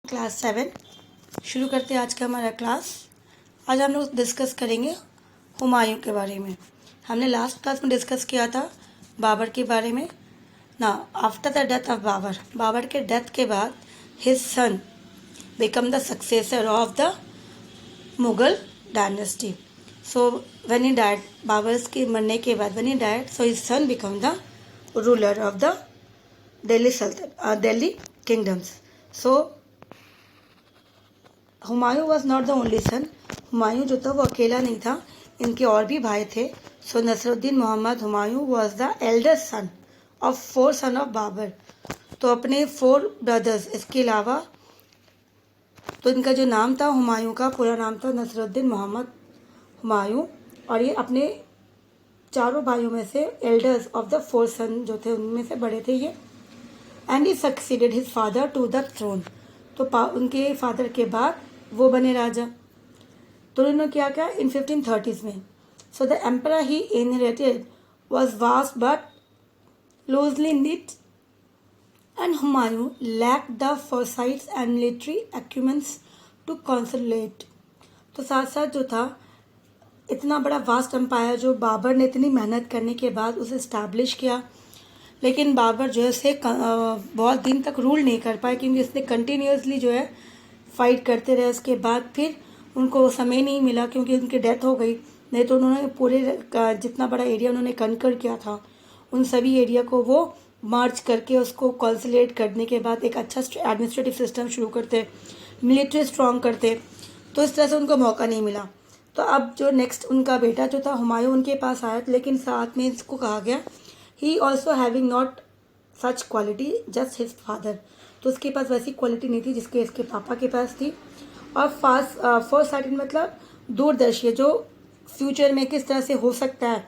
Class 7 शुरू करते हैं आज का हमारा क्लास। आज हम लोग डिस्कस करेंगे हुमायूं के बारे में। हमने लास्ट क्लास में डिस्कस किया था बाबर के बारे में ना। After the death of Babur के डेथ के बाद his son become the successor of the Mughal dynasty. So when he died, Babur के मरने के बाद when he died, so his son become the ruler of the Delhi kingdoms. So Humayun was not the only son. Humayun जो था वो अकेला नहीं था, इनके और भी भाई थे। So Nasiruddin Mohammad Humayun was the eldest son of 4 son of Babur. तो अपने 4 ब्रदर्स इसके अलावा, तो इनका जो नाम था हुमायूं का पूरा नाम था नसरुद्दीन मोहम्मद हुमायूं, और ये अपने चारों भाइयों में से एल्डर्स ऑफ द 4 सन जो थे उनमें से बड़े थे ये। And he succeeded his father to the throne. तो उनके फादर के बाद वो बने राजा। तो उन्होंने क्या किया इन 1530s में। So the emperor he inherited was vast but loosely knit, and Humayun lacked the foresights and military acumen to consolidate। तो साथ साथ जो था इतना बड़ा वास्ट एम्पायर जो बाबर ने इतनी मेहनत करने के बाद उसे इस्टेब्लिश किया, लेकिन बाबर जो है उसे बहुत दिन तक रूल नहीं कर पाए, क्योंकि उसने कंटिन्यूसली जो है फाइट करते रहे। उसके बाद फिर उनको समय नहीं मिला क्योंकि उनकी डेथ हो गई। नहीं तो उन्होंने पूरे जितना बड़ा एरिया उन्होंने कनकर किया था उन सभी एरिया को वो मार्च करके उसको कंसोलिडेट करने के बाद एक अच्छा एडमिनिस्ट्रेटिव सिस्टम शुरू करते, मिलिट्री स्ट्रॉन्ग करते। तो इस तरह से उनको मौका नहीं मिला। तो अब जो नेक्स्ट उनका बेटा जो था हुमायूं उनके पास आया, लेकिन साथ में इसको कहा गया he also having not such quality just his father. तो उसके पास वैसी क्वालिटी नहीं थी जिसके इसके पापा के पास थी। और फर्स्ट साइटेड मतलब दूरदर्शी, जो फ्यूचर में किस तरह से हो सकता है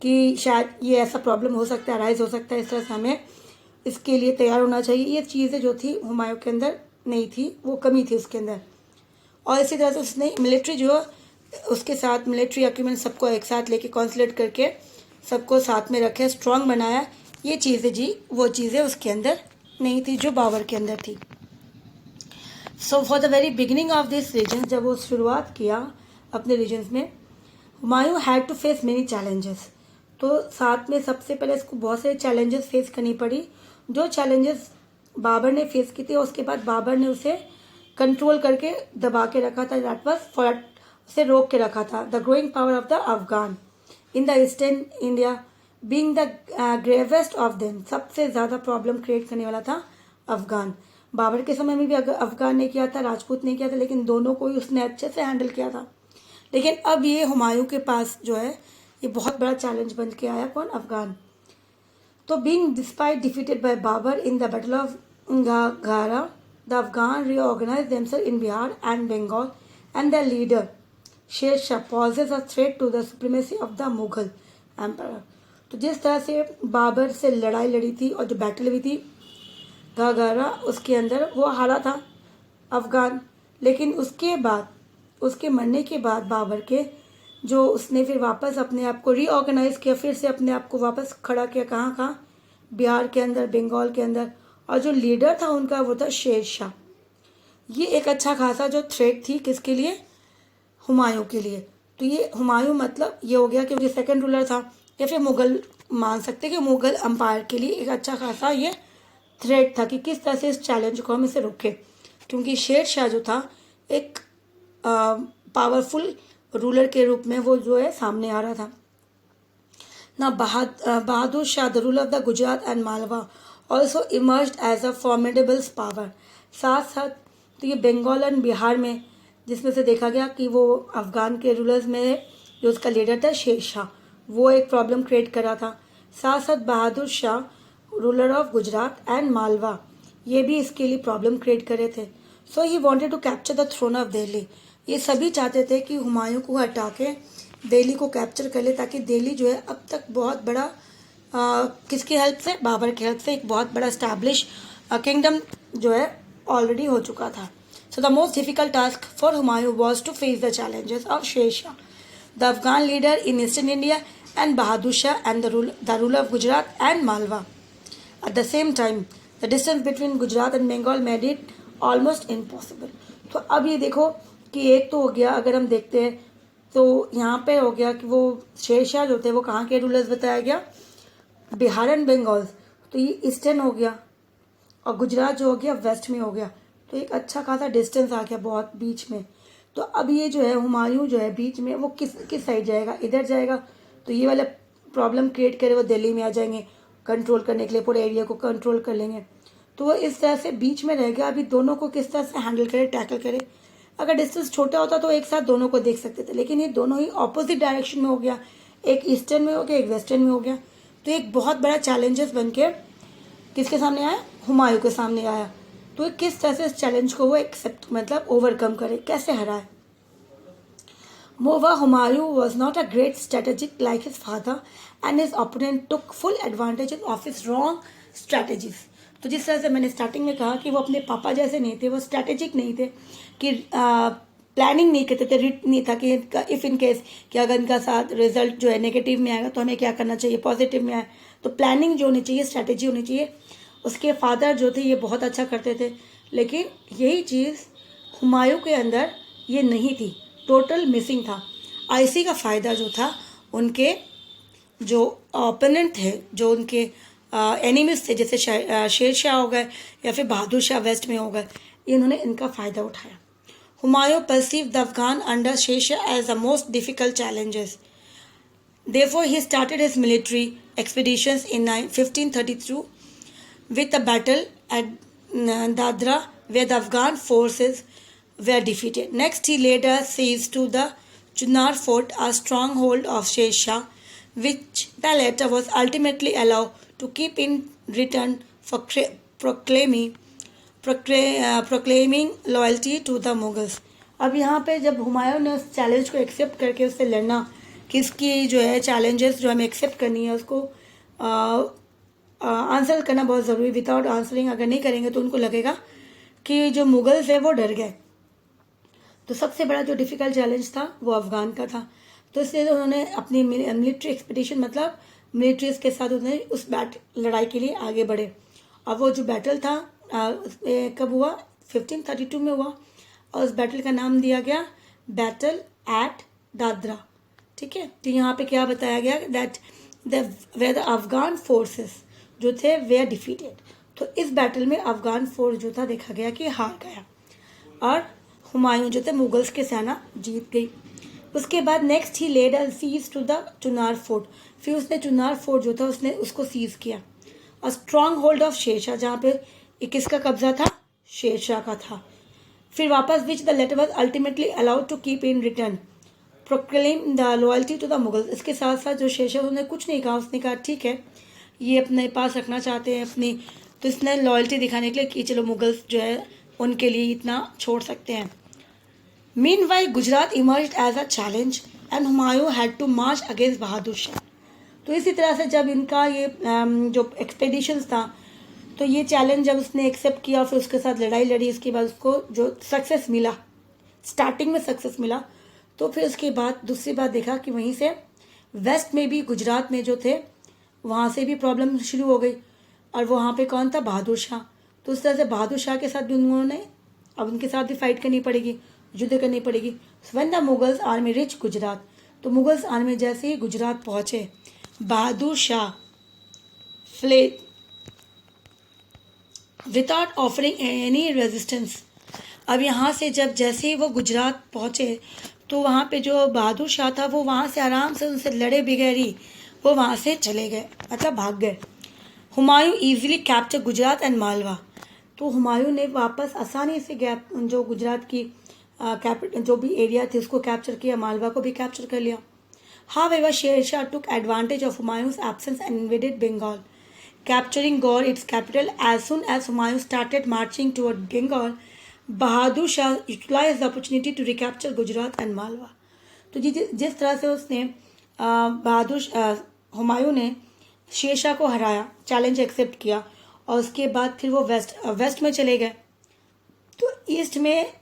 कि शायद ये ऐसा प्रॉब्लम हो सकता है, राइज हो सकता है, इस तरह से हमें इसके लिए तैयार होना चाहिए। ये चीज़ें जो थी हुमायूं के अंदर नहीं थी, वो कमी थी उसके अंदर। और इसी तरह से उसने मिलिट्री जो उसके साथ मिलिट्री अक्यूमेंट सबको एक साथ लेके कॉन्सुलेट करके सबको साथ में रखे, स्ट्रॉन्ग बनाया। ये चीज़ें जी वो चीज़ें उसके अंदर नहीं थी जो बाबर के अंदर थी। So for the very beginning of this reign, जब वो शुरुआत किया अपने रीजन्स में, Humayun had to face many challenges. तो साथ में सबसे पहले इसको बहुत सारे चैलेंजेस फेस करनी पड़ी। जो चैलेंजेस बाबर ने फेस की थी उसके बाद बाबर ने उसे कंट्रोल करके दबा के रखा था, दैट वाज फॉर, उसे रोक के रखा था। The growing power of the Afghan in the eastern India being the gravest of them. सबसे ज़्यादा प्रॉब्लम क्रिएट करने वाला था अफगान। बाबर के समय में भी अफगान ने किया था, राजपूत ने किया था, लेकिन दोनों को ही उसने अच्छे से हैंडल किया था। लेकिन अब ये हुमायूं के पास जो है ये बहुत बड़ा चैलेंज बन के आया, कौन? अफगान। तो being despite defeated by Babur in the battle of Ghaghra, the Afghan reorganize themselves in Bihar and Bengal, and the leader Sher Shah poses a threat to the supremacy of the Mughal empire. तो जिस तरह से बाबर से लड़ाई लड़ी थी और जो बैटल हुई थी घाघरा, उसके अंदर वो हारा था अफगान। लेकिन उसके बाद, उसके मरने के बाद बाबर के, जो उसने फिर वापस अपने आप को रीऑर्गेनाइज किया, फिर से अपने आप को वापस खड़ा किया। कहाँ कहाँ? बिहार के अंदर, बंगाल के अंदर। और जो लीडर था उनका वो था शेर शाह। ये एक अच्छा खासा जो थ्रेट थी किसके लिए? हुमायूं के लिए। तो ये हुमायूं मतलब ये हो गया क्योंकि सेकंड रूलर था, या फिर मुगल मान सकते कि मुगल अम्पायर के लिए एक अच्छा खासा ये थ्रेट था कि किस तरह से इस चैलेंज को हम इसे रोके। क्योंकि शेर शाह जो था एक पावरफुल रूलर के रूप में वो जो है सामने आ रहा था ना। Bahadur Shah, the ruler of the Gujarat and Malwa, also emerged as a formidable power. साथ साथ तो ये बंगाल एंड बिहार में, जिसमें से देखा गया कि वो अफगान के रूलर्स में जो उसका लीडर था शेर शाह, वो एक प्रॉब्लम क्रिएट कर रहा था। साथ साथ Bahadur Shah, ruler of Gujarat and Malwa, ये भी इसके लिए प्रॉब्लम क्रिएट कर रहे थे। So he wanted to capture the throne of Delhi. ये सभी चाहते थे कि हुमायूं को हटा के दिल्ली को कैप्चर कर ले, ताकि दिल्ली जो है अब तक बहुत बड़ा किसकी हेल्प से? बाबर की हेल्प से एक बहुत बड़ा स्टैब्लिश किंगडम जो है ऑलरेडी हो चुका था। So the most difficult task for Humayun was to face the challenges of Sher Shah, the Afghan leader in eastern India, and Bahadur Shah and the ruler of Gujarat and Malwa. At the same time, the distance between Gujarat and Bengal made it almost impossible. तो अब ये देखो कि एक तो हो गया, अगर हम देखते हैं तो यहाँ पे हो गया कि वो शेरशाह जो थे वो कहाँ के रूलर्स बताया गया, बिहार एंड बंगाल। तो ये ईस्टर्न हो गया और गुजरात जो हो गया वेस्ट में हो गया। तो एक अच्छा खासा डिस्टेंस आ गया बहुत बीच में। तो अब ये जो है हुमायूं जो है बीच में, वो किस किस साइड जाएगा, इधर जाएगा तो ये वाला प्रॉब्लम क्रिएट करे, वो दिल्ली में आ जाएंगे कंट्रोल करने के लिए, पूरे एरिया को कंट्रोल कर लेंगे। तो वो इस तरह से बीच में रह गया। अभी दोनों को किस तरह से हैंडल करे, टैकल करे। अगर डिस्टेंस छोटा होता तो एक साथ दोनों को देख सकते थे, लेकिन ये दोनों ही ऑपोजिट डायरेक्शन में हो गया, एक ईस्टर्न में हो गया, एक वेस्टर्न में हो गया। तो एक बहुत बड़ा चैलेंजेस बन के किसके सामने आया, हुमायूं के सामने आया। तो किस तरह से इस चैलेंज को वो एक्सेप्ट मतलब ओवरकम करे, कैसे हराए। Moreover, Humayun was not a great strategist like his father, and his opponent took full advantage of his wrong strategies. तो जिस तरह से मैंने स्टार्टिंग में कहा कि वो अपने पापा जैसे नहीं थे, वो स्ट्रैटेजिक नहीं थे, कि प्लानिंग नहीं करते थे, रिट नहीं था कि इफ़ इन केस कि अगर इनका साथ रिजल्ट जो है नेगेटिव में आएगा तो हमें क्या करना चाहिए, पॉजिटिव में आए। तो प्लानिंग जो होनी चाहिए, स्ट्रैटेजी होनी चाहिए। उसके फादर जो थे ये बहुत अच्छा करते थे, लेकिन यही चीज़ हुमायूं के अंदर ये नहीं थी, टोटल मिसिंग था। इसी का फ़ायदा जो था उनके जो ओपोनेंट थे, जो उनके एनिमीज थे, जैसे शेर शाह हो गए या फिर बहादुर शाह वेस्ट में हो गए, इन्होंने इनका फ़ायदा उठाया। Humayun perceived the Afghan under Sher Shah as the most difficult challenges. Therefore, he started his military expeditions in 1532 with a battle at Dadra, where the Afghan forces were defeated. Next, he laid a siege to the Chunar fort, a stronghold of Sher Shah, which the latter was ultimately allowed to keep in return for proclaiming loyalty to the Mughals. अब यहाँ पे जब हुमायूं ने उस challenge को accept करके उससे लड़ना, किसकी जो है चैलेंजेस जो हमें एक्सेप्ट करनी है उसको आंसर करना बहुत ज़रूरी। विदाउट आंसरिंग अगर नहीं करेंगे तो उनको लगेगा कि जो मुगल्स है वो डर गए। तो सबसे बड़ा जो डिफ़िकल्ट चैलेंज था वो अफ़गान का था। तो इसलिए उन्होंने अपनी मिलिट्री एक्सपीडिशन मतलब मिलिट्रीज के साथ उन्होंने उस लड़ाई के लिए आगे बढ़े। और वो जो बैटल था कब हुआ, 1532 में हुआ, और उस बैटल का नाम दिया गया बैटल एट दादरा। ठीक है, तो यहाँ पे क्या बताया गया, that way the Afghan forces जो थे वे आर डिफीटेड। तो इस बैटल में अफगान फोर्स जो था देखा गया कि हार गया और हुमायूं जो थे मुगल्स की सेना जीत गई। उसके बाद next he led a siege to the Chunar fort. फिर उसने चुनार फोर्ट जो था उसने उसको सीज किया। और स्ट्रॉन्ग होल्ड ऑफ शेरशाह, जहाँ पे किसका कब्जा था, शेरशाह का था। फिर वापस which the latter was ultimately allowed to keep in return proclaim the loyalty to the Mughals. इसके साथ साथ जो शेरशाह उन्होंने कुछ नहीं कहा, उसने कहा ठीक है ये अपने पास रखना चाहते हैं अपनी, तो इसने लॉयल्टी दिखाने के लिए कि चलो मुगल्स जो है उनके लिए इतना छोड़ सकते हैं। Meanwhile Gujarat emerged as a challenge and Humayun had to march against Bahadur Shah. तो इसी तरह से जब इनका ये जो एक्सपेडिशंस था, तो ये चैलेंज जब उसने एक्सेप्ट किया फिर उसके साथ लड़ाई लड़ी, इसके बाद उसको जो सक्सेस मिला, स्टार्टिंग में सक्सेस मिला, तो फिर उसके बाद दूसरी बात देखा कि वहीं से वेस्ट में भी गुजरात में जो थे वहाँ से भी प्रॉब्लम शुरू हो गई। और वहाँ पे कौन था, बहादुर शाह। तो उस तरह से बहादुर शाह के साथ भी उन्होंने अब उनके साथ भी फाइट करनी पड़ेगी, युद्ध करनी पड़ेगी। When the Mughals army reach Gujarat, तो मुगल्स आर्मी जैसे ही गुजरात पहुँचे, Bahadur Shah fled without offering any resistance. अब यहाँ से जब जैसे ही वो गुजरात पहुँचे तो वहाँ पे जो बहादुर शाह था वो वहाँ से आराम से उनसे लड़े बगैर ही वो वहाँ से चले गए, मतलब भाग गए। Humayun easily capture Gujarat and Malwa. तो हुमायूं ने वापस आसानी से जो गुजरात की कैपिटल जो भी एरिया थी उसको कैप्चर किया, मालवा को भी कैप्चर कर लिया। However, Sher Shah took advantage of Humayun's absence and invaded Bengal, capturing Gaur, its capital. As soon as Humayun started marching toward Bengal, Bahadur Shah utilized the opportunity to recapture Gujarat and Malwa. तो जिस तरह से उसने हुमायूं ने शेर शाह को हराया, challenge accept किया, और उसके बाद फिर वो वेस्ट में चले गए। तो ईस्ट में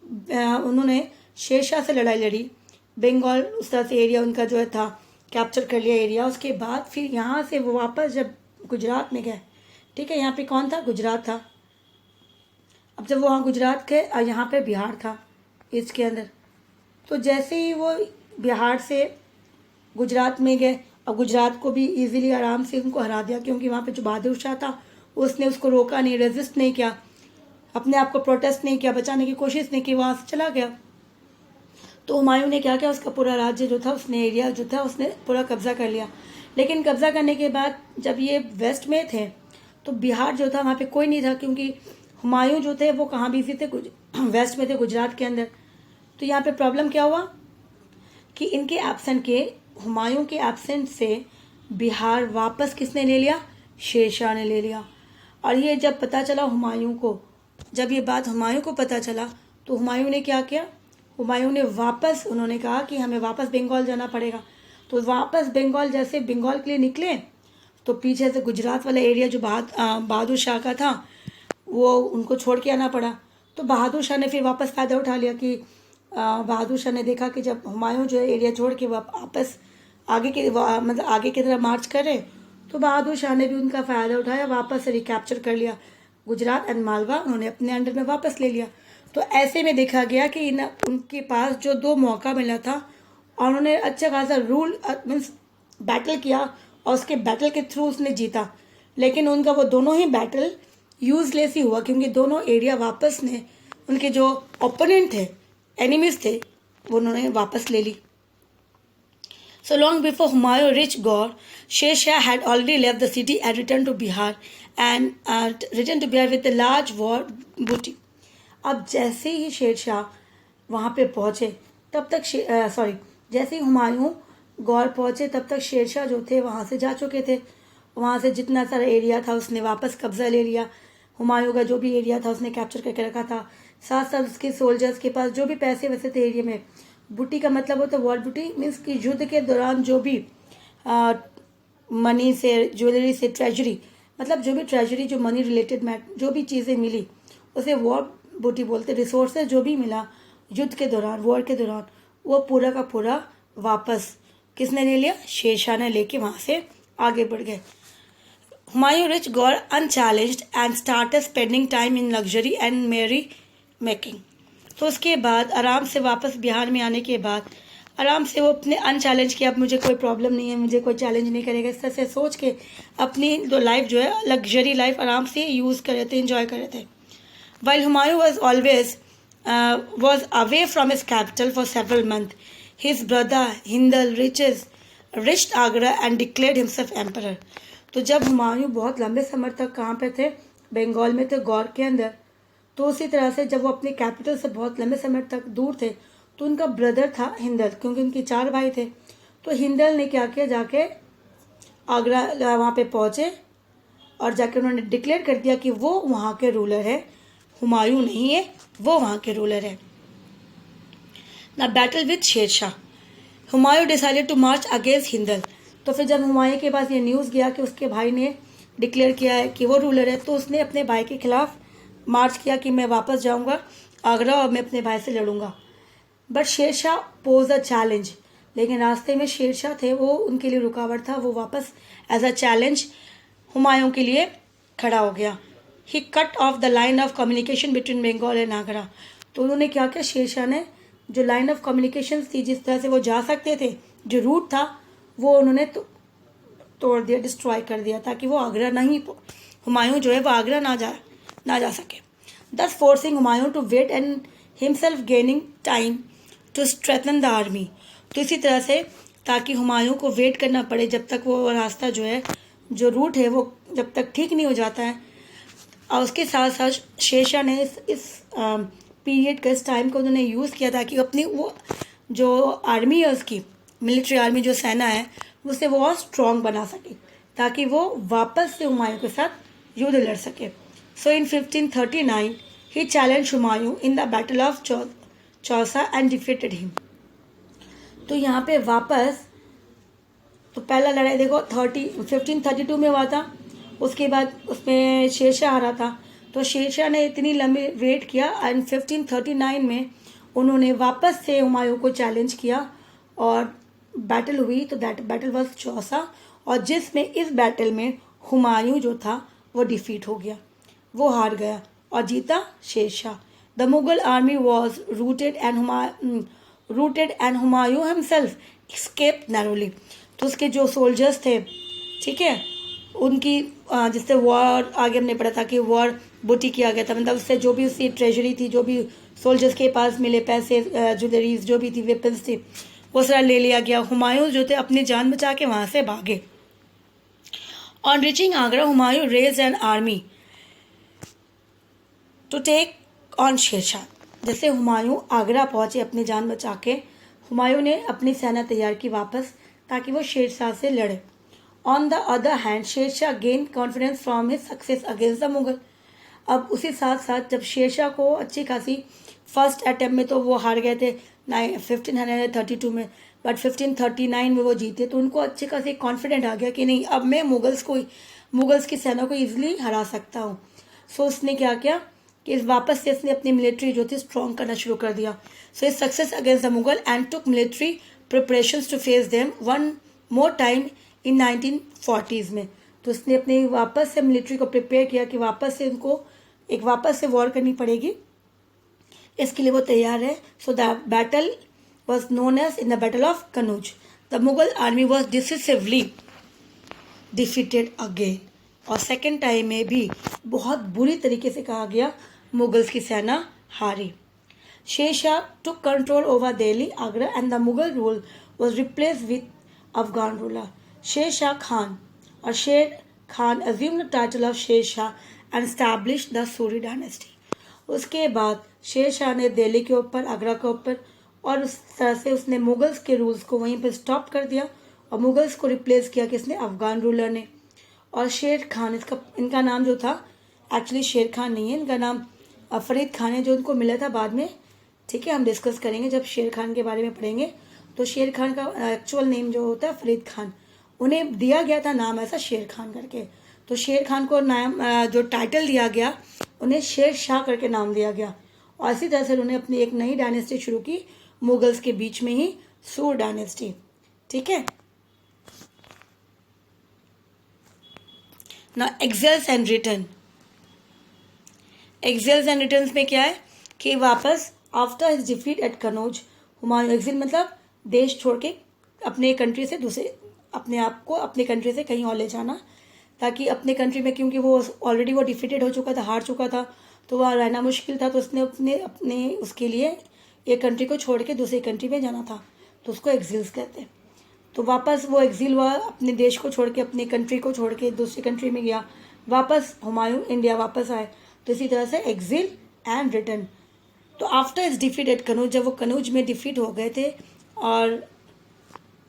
उन्होंने शेर शाह से लड़ाई लड़ी, बंगाल उस तरह से एरिया उनका जो है था कैप्चर कर लिया एरिया। उसके बाद फिर यहाँ से वो वापस जब गुजरात में गए, ठीक है, यहाँ पे कौन था, गुजरात था। अब जब वहाँ गुजरात के यहाँ पे बिहार था इसके अंदर, तो जैसे ही वो बिहार से गुजरात में गए, अब गुजरात को भी इजीली आराम से उनको हरा दिया, क्योंकि वहाँ पे जो बहादुर शाह था उसने उसको रोका नहीं, रेजिस्ट नहीं किया, अपने आप को प्रोटेस्ट नहीं किया, बचाने की कोशिश नहीं की, वहाँ से चला गया। तो हुमायूं ने क्या किया, उसका पूरा राज्य जो था, उसने एरिया जो था उसने पूरा कब्जा कर लिया। लेकिन कब्जा करने के बाद जब ये वेस्ट में थे तो बिहार जो था वहाँ पे कोई नहीं था, क्योंकि हुमायूं जो थे वो कहाँ बिजी थे, वेस्ट में थे, गुजरात के अंदर। तो यहाँ पे प्रॉब्लम क्या हुआ कि इनके एब्सेंट के, हुमायूं के एब्सेंट से बिहार वापस किसने ले लिया, शेरशाह ने ले लिया। और ये जब पता चला हुमायूं को, जब ये बात हुमायूं को पता चला तो हुमायूं ने क्या किया, हुमायूं ने वापस, उन्होंने कहा कि हमें वापस बंगाल जाना पड़ेगा। तो वापस बंगाल, जैसे बंगाल के लिए निकले तो पीछे से गुजरात वाला एरिया जो बहादुर शाह का था वो उनको छोड़ के आना पड़ा। तो बहादुर शाह ने फिर वापस फ़ायदा उठा लिया कि बहादुर शाह ने देखा कि जब हुमायूं जो एरिया छोड़ के वापस आगे के मतलब आगे की तरफ मार्च करे, तो बहादुर शाह ने भी उनका फ़ायदा उठाया, वापस से रिकैप्चर कर लिया गुजरात एंड मालवा, उन्होंने अपने अंडर में वापस ले लिया। तो ऐसे में देखा गया कि उनके पास जो 2 मौका मिला था और उन्होंने अच्छा खासा रूल मीन्स बैटल किया और उसके बैटल के थ्रू उसने जीता। लेकिन उनका वो दोनों ही बैटल यूजलेस ही हुआ, क्योंकि दोनों एरिया वापस ने उनके जो ओपोनेंट थे, एनिमीज थे, वो उन्होंने वापस ले ली। So long before Humayun reached Gaur, Sher Shah had already left the city and returned to Bihar with a large war booty. अब जैसे ही शेर शाह वहाँ पे पहुँचे तब तक जैसे ही हुमायूं गौर पहुँचे तब तक शेर शाह जो थे वहाँ से जा चुके थे। वहाँ से जितना सारा एरिया था उसने वापस कब्जा ले लिया। हुमायूं का जो भी एरिया था उसने कैप्चर करके रखा था। साथ साथ उसके सोल्जर्स के पास जो भी पैसे वैसे थे एरिया में, बूटी का मतलब होता है वॉर बूटी, मीन्स कि युद्ध के दौरान जो भी मनी से, ज्वेलरी से, ट्रेजरी, मतलब जो भी ट्रेजरी, जो मनी रिलेटेड जो भी चीज़ें मिली उसे वॉर बूटी बोलते। रिसोर्सेज जो भी मिला युद्ध के दौरान, वॉर के दौरान, वो पूरा का पूरा वापस किसने ले लिया, शेरशाह ने लेके वहाँ से आगे बढ़ गए। Humayun rich Gaur unchallenged and started spending time in luxury and मेरी मेकिंग। तो उसके बाद आराम से वापस बिहार में आने के बाद आराम से वो अपने अनचैलेंज किया, अब मुझे कोई प्रॉब्लम नहीं है, मुझे कोई चैलेंज नहीं करेगा, इस तरह से सोच के अपनी जो लाइफ जो है लग्जरी लाइफ आराम से यूज़ कर रहे थे, इंजॉय कर रहे थे। While Humayun was always was away from his capital for several months, his brother Hindal reached Agra and declared himself emperor. तो जब हुमायूं बहुत लंबे समय तक कहाँ पे थे, बंगाल में थे, गौर के अंदर, तो उसी तरह से जब वो अपने कैपिटल से बहुत लंबे समय तक दूर थे तो उनका ब्रदर था हिंदल, क्योंकि उनके 4 भाई थे। तो हिंदल ने क्या किया, जाके आगरा वहाँ पे पहुँचे और जाके उन्होंने डिक्लेयर कर दिया कि वो वहाँ के रूलर है, हुमायूं नहीं है, वो वहाँ के रूलर है। ना battle with Shershah, Humayun decided to march against Hindal. तो फिर जब हुमायूं के पास ये न्यूज़ गया कि उसके भाई ने डिक्लेयर किया है कि वो रूलर है, तो उसने अपने भाई के खिलाफ मार्च किया कि मैं वापस जाऊंगा आगरा और मैं अपने भाई से लड़ूंगा। But Shershah pose a challenge, लेकिन रास्ते में शेरशाह थे, वो उनके लिए रुकावट था, वो वापस एज अ चैलेंज हुमायूं के लिए खड़ा हो गया। He cut off the line of communication between Bengal and Agra. तो उन्होंने क्या किया, शेरशाह ने जो लाइन ऑफ कम्युनिकेशन थी, जिस तरह से वो जा सकते थे, जो रूट था, वो उन्होंने तोड़ दिया, डिस्ट्रॉय कर दिया, ताकि वो आगरा नहीं, हुमायूं जो है वो आगरा ना जा सके। Thus forcing Humayun to wait and himself gaining time to strengthen the army. तो इसी तरह से ताकि हुमायूं को वेट करना पड़े जब तक वो रास्ता जो है, जो रूट है, वो जब तक ठीक नहीं हो जाता है। और उसके साथ साथ शेरशाह ने इस पीरियड का, इस टाइम को उन्होंने यूज़ किया ताकि अपनी वो जो आर्मी है, उसकी मिलिट्री आर्मी, जो सेना है, उसे वो और स्ट्रॉन्ग बना सके, ताकि वो वापस से हुमायूं के साथ युद्ध लड़ सके। So in 1539 he challenge Humayun in the battle of Chausa and defeated him. तो यहाँ पे वापस, तो पहला लड़ाई देखो 1532 में हुआ था, उसके बाद उसमें शेरशाह हारा था। तो शेरशाह ने इतनी लंबी वेट किया एंड 1539 में उन्होंने वापस से हुमायूं को चैलेंज किया और बैटल हुई। तो दैट बैटल वाज चौसा, और जिसमें इस बैटल में हुमायूं जो था वो डिफीट हो गया, वो हार गया। और जीता Shershah. The Mughal army was routed and Humayun himself escaped narrowly। तो उसके जो सोल्जर्स थे, ठीक है, उनकी जिससे वॉर आगे हमने पढ़ा था कि वॉर बूटी किया गया था, मतलब उससे जो भी उसकी ट्रेजरी थी, जो भी सोल्जर्स के पास मिले पैसे, ज्वेलरीज जो भी थी, वेपन्स थी, वो सारा ले लिया गया। हुमायूं जो थे अपनी जान बचा के वहाँ से भागे। On reaching Agra Humayun raise an army to take on Shershah. जैसे हुमायूं आगरा पहुंचे अपनी जान बचा के, हुमायूं ने अपनी सेना तैयार की वापस ताकि वो शेरशाह से लड़े। On the other hand Shershah gain confidence from his success against the Mughal. अब उसी साथ साथ जब शेरशाह को अच्छी खासी फर्स्ट अटेम्प्ट में तो वो हार गए थे 1532 में, बट 1539 में वो जीते, तो उनको अच्छे खासी कॉन्फिडेंट आ गया कि नहीं, अब मैं मुगल्स की सेना को इजीली हरा सकता हूँ। सो उसने क्या किया कि वापस से इसने अपनी मिलिट्री जो थी स्ट्रॉन्ग करना शुरू कर दिया। So his success against the Mughal and took military preparations to face them one more time in 1940s में। तो उसने अपने वापस से मिलिट्री को प्रिपेयर किया कि वापस से उनको वापस से वॉर करनी पड़ेगी, इसके लिए वो तैयार है। So the battle was known as in the battle of Kannauj. The Mughal army was decisively defeated again. और सेकेंड टाइम में भी बहुत बुरी तरीके से कहा गया मुगल्स की सेना हारी। शेरशाह टुक control over Delhi Agra and the Mughal rule was replace with Afghan ruler. Sher Shah Khan और शेर Khan assumed the title of Sher Shah and established the Suri dynasty. उसके बाद शेरशाह ने दिल्ली के ऊपर, आगरा के ऊपर, और उस तरह से उसने मुगल्स के रूल्स को वहीं पर स्टॉप कर दिया और मुगल्स को रिप्लेस किया किसने, अफगान रूलर ने। और शेर खान, इनका नाम जो था एक्चुअली शेर खान नहीं है, इनका नाम फरीद खान है, जो उनको मिला था बाद में, ठीक है, हम डिस्कस करेंगे जब शेर खान के बारे में पढ़ेंगे। तो शेर खान का एक्चुअल नेम जो होता है फरीद खान, उन्हें दिया गया था नाम ऐसा शेर खान करके। तो शेर खान को नाम जो टाइटल दिया गया, उन्हें शेर शाह करके नाम दिया गया। और इसी तरह से उन्होंने अपनी एक नई डायनेस्टी शुरू की मुगल्स के बीच में ही, सूर डायनेस्टी, ठीक है ना। Exiles and return. Exiles and returns में क्या है कि वापस after his defeat at Kannauj, Humayun, exile मतलब देश छोड़ के अपने कंट्री से दूसरे, अपने आप को अपने कंट्री से कहीं और ले जाना, ताकि अपने कंट्री में, क्योंकि वो ऑलरेडी वो डिफीटेड हो चुका था, हार चुका था, तो वहाँ रहना मुश्किल था, तो उसने अपने उसके लिए एक कंट्री को छोड़ के दूसरी कंट्री में जाना था, तो उसको एग्जिल्स कहते हैं। तो वापस वो एग्जिल हुआ, अपने देश को छोड़ के, अपनी कंट्री को छोड़ के दूसरी कंट्री में गया, वापस हुमायूं इंडिया वापस आए। तो इसी तरह से एग्जिल एंड रिटर्न। तो after is defeat at Kannauj, जब वो कनौज में डिफीट हो गए थे और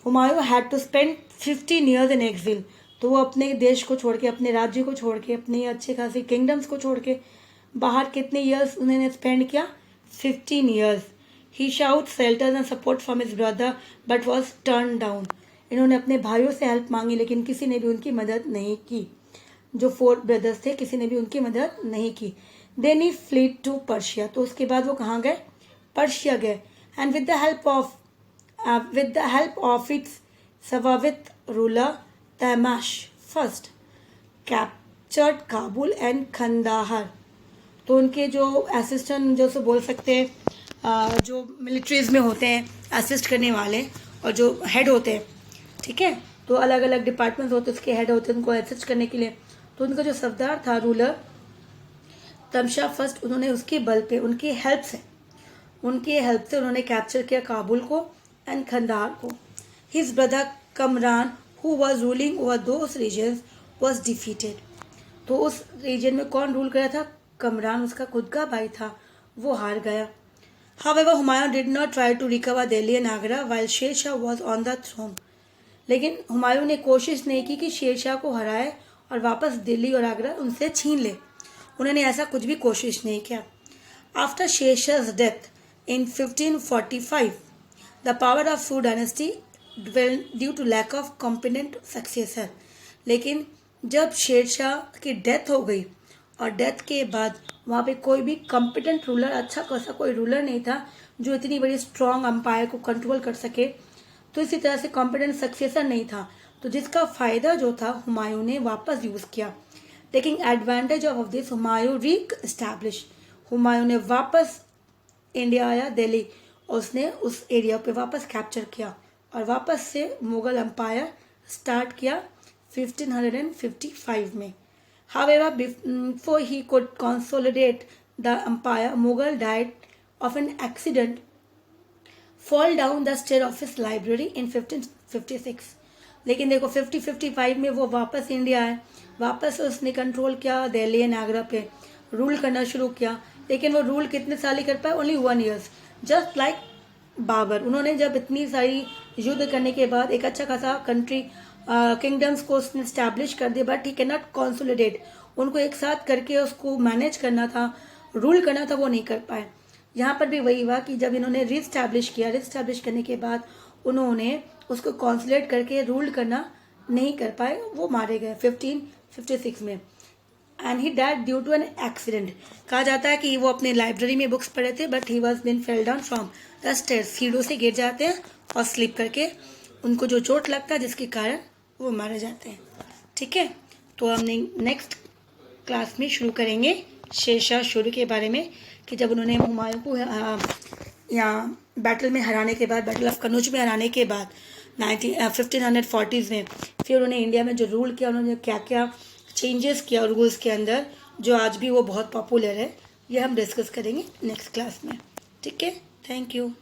Humayun had to spend 15 years in exile, तो वो अपने देश को छोड़ के, अपने राज्य को छोड़ के, अपने अच्छे खासे किंगडम्स को छोड़ के बाहर कितने ईयर्स उन्होंने स्पेंड किया, 15 years. He shout shelter and support from his brother but was turn down. इन्होंने अपने भाइयों से हेल्प मांगी लेकिन किसी ने भी उनकी मदद नहीं की। जो 4 ब्रदर्स थे, किसी ने भी उनकी मदद नहीं की। Then he fled to Persia. तो उसके बाद वो कहाँ गए, पर्शिया गए। And with the help of its Safavid ruler Tahmasp first captured Kabul and Kandahar. तो उनके जो असिस्टेंट, जो बोल सकते हैं, जो मिलिट्रीज में होते हैं असिस्ट करने वाले, और जो हेड होते हैं, ठीक है, तो अलग अलग डिपार्टमेंट्स होते हैं, उसके हेड होते हैं उनको असिस्ट करने के लिए। तो उनका जो सरदार था, रूलर तमशा फर्स्ट, उन्होंने उसके बल पे, उनकी हेल्प से उन्होंने कैप्चर किया काबुल को एंड खंदार को। His brother Kamran who was ruling over those regions was defeated. तो उस रीजन में कौन रूल कर रहा था, कमरान, उसका खुद का भाई था, वो हार गया। However, Humayun did not try to recover Delhi and Agra while Sher Shah was on the throne. लेकिन हुमायूं ने कोशिश नहीं की कि शेरशाह को हराए और वापस दिल्ली और आगरा उनसे छीन ले। उन्होंने ऐसा कुछ भी कोशिश नहीं किया। आफ्टर शेरशाह's death in 1545, the power of Sur dynasty dwindled due to lack of competent successor. लेकिन जब शेरशाह की डेथ हो गई और डेथ के बाद वहाँ पे कोई भी कॉम्पिटेंट रूलर, अच्छा खासा कोई रूलर नहीं था जो इतनी बड़ी स्ट्रॉन्ग अंपायर को कंट्रोल कर सके, तो इसी तरह से कॉम्पिटेंट सक्सेसर नहीं था, तो जिसका फ़ायदा जो था हुमायूं ने वापस यूज़ किया। Taking advantage of this Humayun री एस्टैब्लिश, हुमायूं ने वापस इंडिया आया, दिल्ली, और उसने उस एरिया पे वापस कैप्चर किया और वापस से मुगल एम्पायर स्टार्ट किया 1555 में. However, before he could consolidate the empire, Mughal died of an accident fall down the stair of his library in 1556. लेकिन देखो 50-55 में वो वापस इंडिया आए, वापस उसने कंट्रोल किया दिल्ली एंड आगरा पे, रूल करना शुरू किया. लेकिन वो रूल कितने साल ही कर पाए? Only 1 year. Just like Babur, उन्होंने जब इतनी सारी युद्ध करने के बाद एक अच्छा खासा कंट्री किंगडम्स को उसने स्टैब्लिश कर दिया, but he can not consolidate, उनको एक साथ करके उसको मैनेज करना था, रूल करना था, वो नहीं कर पाए. यहाँ पर भी वही हुआ कि जब इन्होंने रीस्टैब्लिश किया, रीस्टैब्लिश करने के बाद उन्होंने उसको कॉन्सोलेट करके रूल करना नहीं कर पाए, वो मारे गए 1556 में. And he died due to an accident. कहा जाता है कि वो अपने लाइब्रेरी में बुक्स पढ़े थे, but he was been fell down from the stairs, सीढ़ों से गिर जाते हैं और स्लिप करके उनको जो चोट लगता है जिसके कारण वो मारे जाते हैं. ठीक है, तो हम नेक्स्ट क्लास में शुरू करेंगे शेरशाह सूरी के बारे में, कि जब उन्होंने हुमायूं को यहाँ बैटल में हराने के बाद, बैटल ऑफ कनौज में हराने के बाद 1540s में, फिर उन्होंने इंडिया में जो रूल किया, उन्होंने क्या क्या चेंजेस किया रूल्स के अंदर, जो आज भी वो बहुत पॉपुलर है, ये हम डिस्कस करेंगे नेक्स्ट क्लास में. ठीक है, थैंक यू.